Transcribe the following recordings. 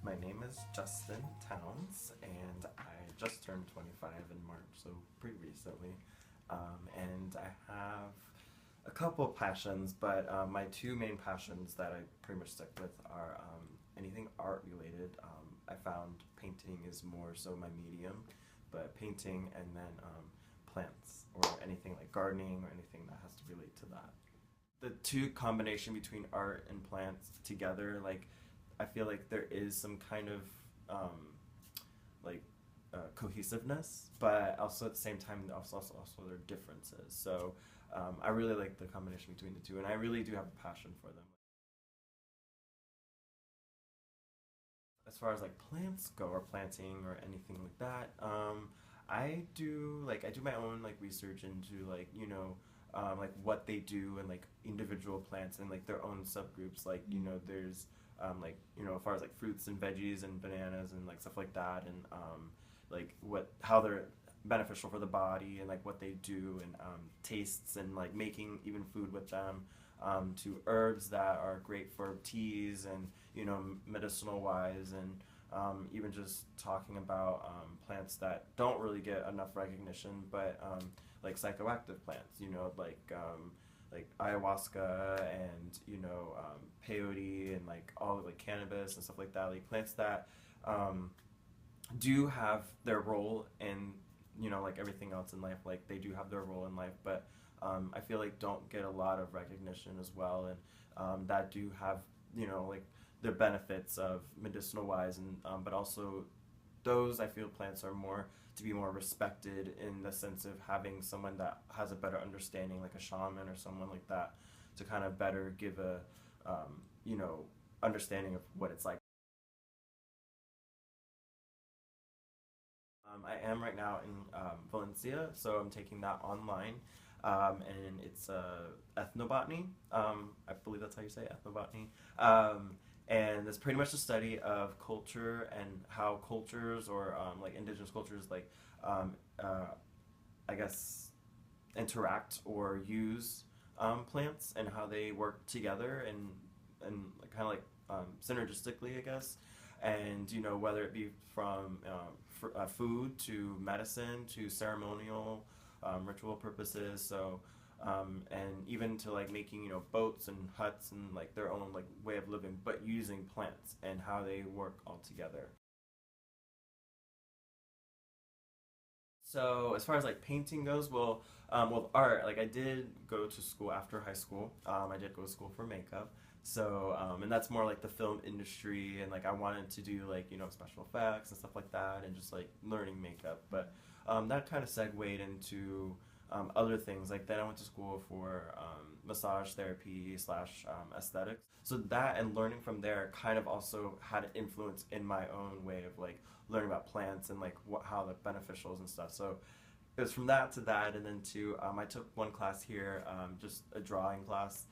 My name is Justin Towns, and I just turned 25 in March, so pretty recently. And I have a couple of passions, but my two main passions that I pretty much stick with are anything art related. I found painting is more so my medium, but painting and then plants or anything like gardening or anything that has to relate to that. The two combination between art and plants together, like I feel like there is some kind of um, like cohesiveness, but also at the same time, also there are differences. So I really like the combination between the two, and I really do have a passion for them. As far as like plants go, or planting, or anything like that, I do my own like research into like what they do and like individual plants and like their own subgroups. Like there's like as far as like fruits and veggies and bananas and like stuff like that, and like what how they're beneficial for the body and like what they do and tastes and like making even food with them, to herbs that are great for teas and medicinal wise, and even just talking about plants that don't really get enough recognition, but like psychoactive plants, like ayahuasca and peyote and like all of like cannabis and stuff like that, like plants that do have their role in like everything else in life. Like they do have their role in life, but I feel like don't get a lot of recognition as well, and that do have like the benefits of medicinal wise, and but also those I feel plants are more to be more respected in the sense of having someone that has a better understanding, like a shaman or someone like that, to kind of better give a you know understanding of what it's like. I am right now in Valencia, so I'm taking that online, and it's ethnobotany. I believe that's how you say it, ethnobotany. And it's pretty much the study of culture and how cultures or like indigenous cultures like um, uh, I guess interact or use plants and how they work together and kind of like synergistically, I guess. And whether it be from food to medicine to ceremonial ritual purposes. So and even to like making boats and huts and like their own like way of living, but using plants and how they work all together. So as far as like painting goes, with art, like I did go to school after high school. I did go to school for makeup. So and that's more like the film industry, and like I wanted to do like special effects and stuff like that, and just like learning makeup. But that kind of segued into other things. Like then I went to school for massage therapy slash aesthetics. So that and learning from there kind of also had an influence in my own way of like learning about plants and like how the beneficials and stuff. So it was from that to that, and then to I took one class here, just a drawing class.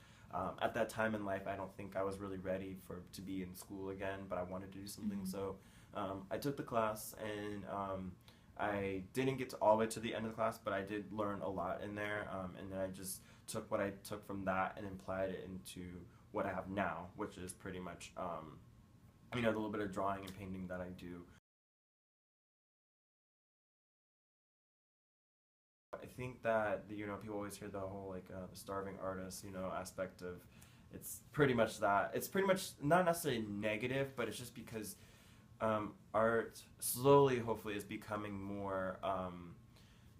At that time in life, I don't think I was really ready for to be in school again, but I wanted to do something. So I took the class, and I didn't get to all the way to the end of the class, but I did learn a lot in there. And then I just took what I took from that and applied it into what I have now, which is pretty much the little bit of drawing and painting that I do. I think that people always hear the whole like the starving artist aspect of it's pretty much that. It's pretty much not necessarily negative, but it's just because art slowly, hopefully, is becoming more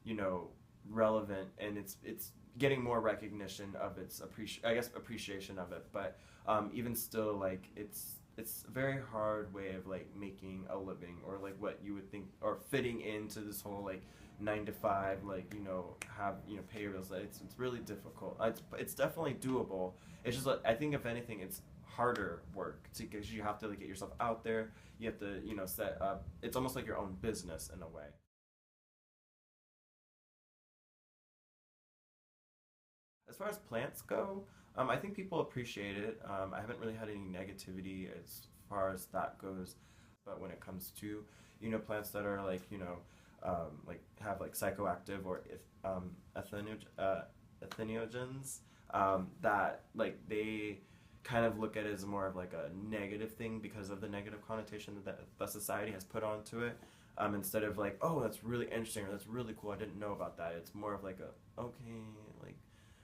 you know relevant, and it's getting more recognition of its appreciation of it. But even still, like it's a very hard way of like making a living, or like what you would think, or fitting into this whole like 9 to 5, like have pay your bills. It's really difficult. It's definitely doable. It's just like, I think if anything it's harder work to, because you have to like get yourself out there. You have to set up. It's almost like your own business in a way. As far as plants go, I think people appreciate it. I haven't really had any negativity as far as that goes. But when it comes to, plants that are like have like psychoactive or if entheogens, that like they kind of look at it as more of like a negative thing because of the negative connotation that the society has put onto it. Instead of like, oh, that's really interesting or that's really cool, I didn't know about that. It's more of like a, okay, like,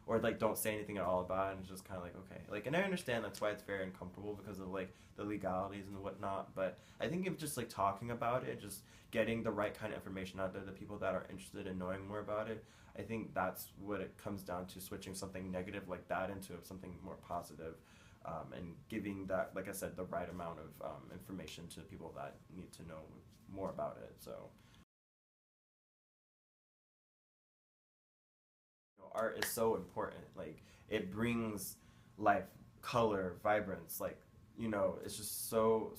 or like don't say anything at all about it, and it's just kind of like, okay, like, and I understand that's why it's very uncomfortable because of like the legalities and whatnot, but I think if just like talking about it, just getting the right kind of information out there, the people that are interested in knowing more about it, I think that's what it comes down to, switching something negative like that into something more positive, and giving that, like I said, the right amount of information to people that need to know more about it. So, you know, art is so important. Like it brings life, color, vibrance. Like, you know, it's just so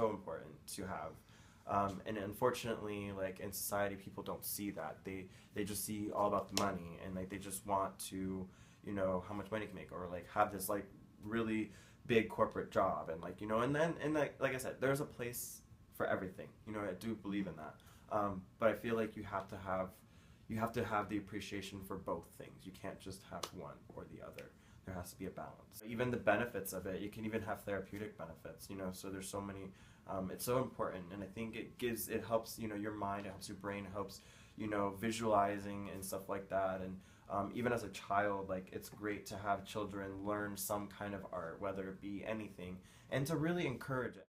important to have. And unfortunately, like in society, people don't see that. They just see all about the money, and like they just want to, you know, how much money you can make, or like have this like really big corporate job, and like, you know, and then and like I said, there's a place for everything. You know, I do believe in that. But I feel like you have to have the appreciation for both things. You can't just have one or the other. There has to be a balance. Even the benefits of it, you can even have therapeutic benefits, you know, so there's so many, it's so important. And I think it helps, you know, your mind, it helps your brain, it helps, you know, visualizing and stuff like that. And even as a child, like it's great to have children learn some kind of art, whether it be anything, and to really encourage it.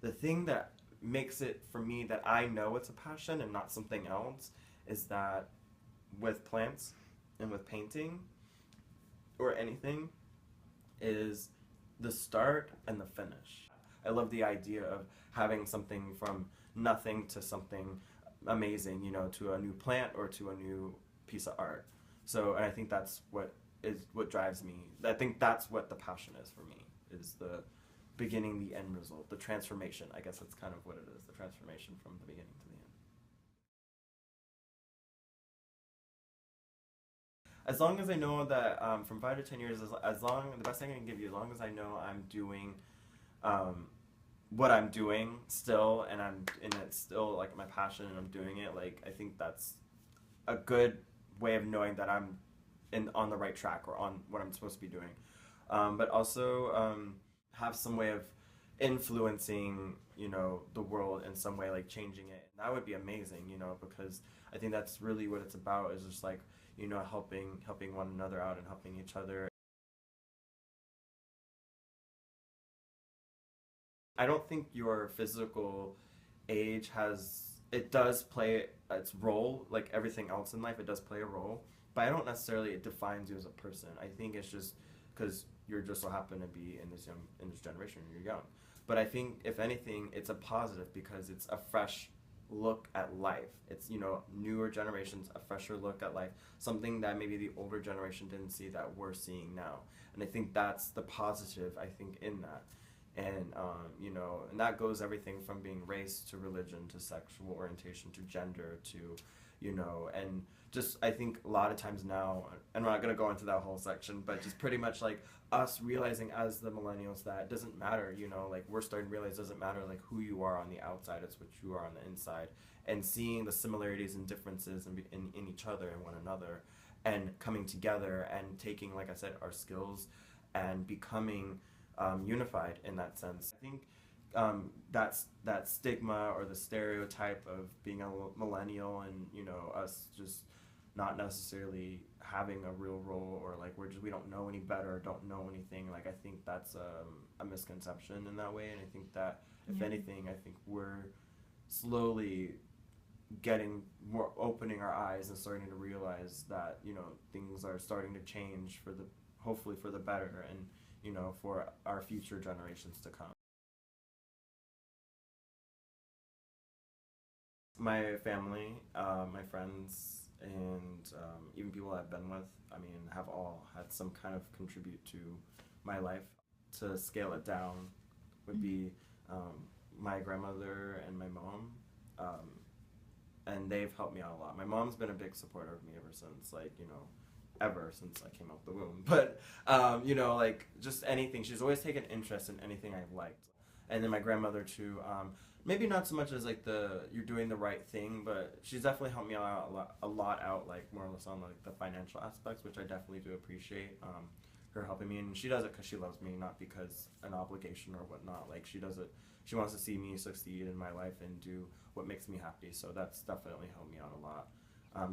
The thing that makes it for me that I know it's a passion and not something else is that with plants and with painting or anything is the start and the finish. I love the idea of having something from nothing to something amazing, you know, to a new plant or to a new piece of art. So, and I think that's what drives me. I think that's what the passion is for me, is the beginning, the end result, the transformation. I guess that's kind of what it is, the transformation from the beginning to the end. As long as I know that from 5 to 10 years, as long the best thing I can give you, as long as I know I'm doing um, what I'm doing still, and it's still like my passion, and I'm doing it. Like I think that's a good way of knowing that I'm on the right track or on what I'm supposed to be doing. But also have some way of influencing, you know, the world in some way, like changing it. And that would be amazing, you know, because I think that's really what it's about, is just like, you know, helping one another out and helping each other. I don't think your physical age has, it does play its role, like everything else in life, it does play a role, but I don't necessarily it defines you as a person. I think it's just because you're just so happen to be in this generation, you're young. But I think if anything, it's a positive because it's a fresh look at life. It's, you know, newer generations, a fresher look at life, something that maybe the older generation didn't see that we're seeing now. And I think that's the positive, I think, in that. And you know, and that goes everything from being race to religion to sexual orientation to gender to, you know, and just I think a lot of times now, and we're not gonna go into that whole section, but just pretty much like us realizing as the millennials that it doesn't matter, you know, like we're starting to realize it doesn't matter like who you are on the outside, it's what you are on the inside, and seeing the similarities and differences in each other and one another, and coming together and taking, like I said, our skills and becoming unified in that sense. I think that stigma or the stereotype of being a millennial, and you know, us just not necessarily having a real role, or like we don't know any better, don't know anything. Like I think that's a misconception in that way, and I think that if anything, I think we're slowly getting more, opening our eyes and starting to realize that, you know, things are starting to change for the, hopefully for the better, and you know, for our future generations to come. My family, my friends, and even people I've been with, I mean, have all had some kind of contribute to my life. To scale it down would be my grandmother and my mom, um, and they've helped me out a lot. My mom's been a big supporter of me ever since, like, you know, ever since I came out the womb. But you know, like just anything. She's always taken interest in anything I've liked. And then my grandmother too. maybe not so much as like the you're doing the right thing, but she's definitely helped me out a lot out, like more or less on like the financial aspects, which I definitely do appreciate. Her helping me, and she does it because she loves me, not because an obligation or whatnot. Like she does it, she wants to see me succeed in my life and do what makes me happy. So that's definitely helped me out a lot.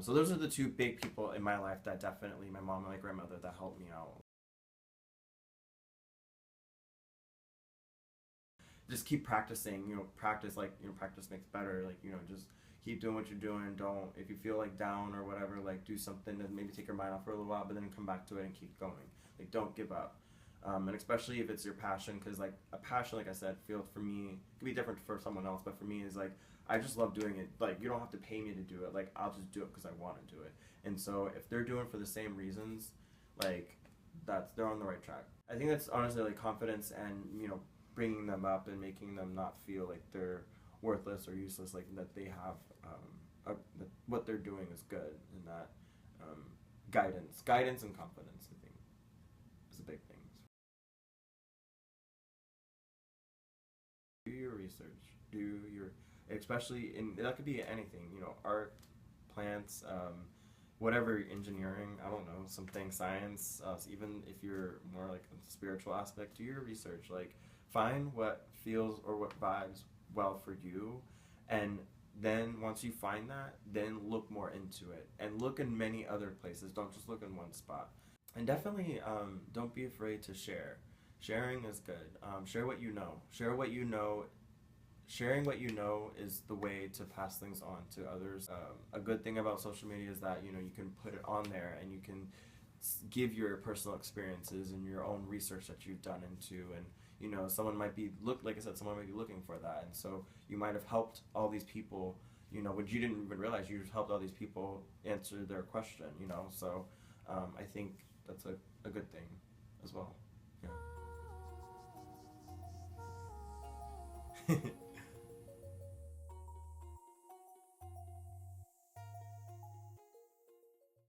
So those are the two big people in my life that definitely, my mom and my grandmother, that helped me out. Just keep practicing, practice, like, practice makes better, like, just keep doing what you're doing. Don't, if you feel like down or whatever, like do something to maybe take your mind off for a little while, but then come back to it and keep going. Like, don't give up. And especially if it's your passion, because like a passion, like I said, feels for me, it could be different for someone else, but for me is like, I just love doing it. Like, you don't have to pay me to do it. Like, I'll just do it because I want to do it. And so if they're doing it for the same reasons, like, they're on the right track. I think that's honestly like confidence, and bringing them up and making them not feel like they're worthless or useless, like that they have that what they're doing is good, and that um, guidance and confidence, I think, is a big thing. Do your research. Do your, especially in, that could be anything, art, plants, whatever, engineering, I don't know, something, science, even if you're more like a spiritual aspect, do your research. Like, find what feels or what vibes well for you, and then once you find that, then look more into it and look in many other places. Don't just look in one spot. And definitely don't be afraid to share. Sharing is good. Share what you know. Share what you know. Sharing what you know is the way to pass things on to others. A good thing about social media is that you can put it on there, and you can give your personal experiences and your own research that you've done into, and someone might be like I said, someone might be looking for that, and so you might have helped all these people, which you didn't even realize you just helped all these people answer their question. So I think that's a good thing as well. Yeah.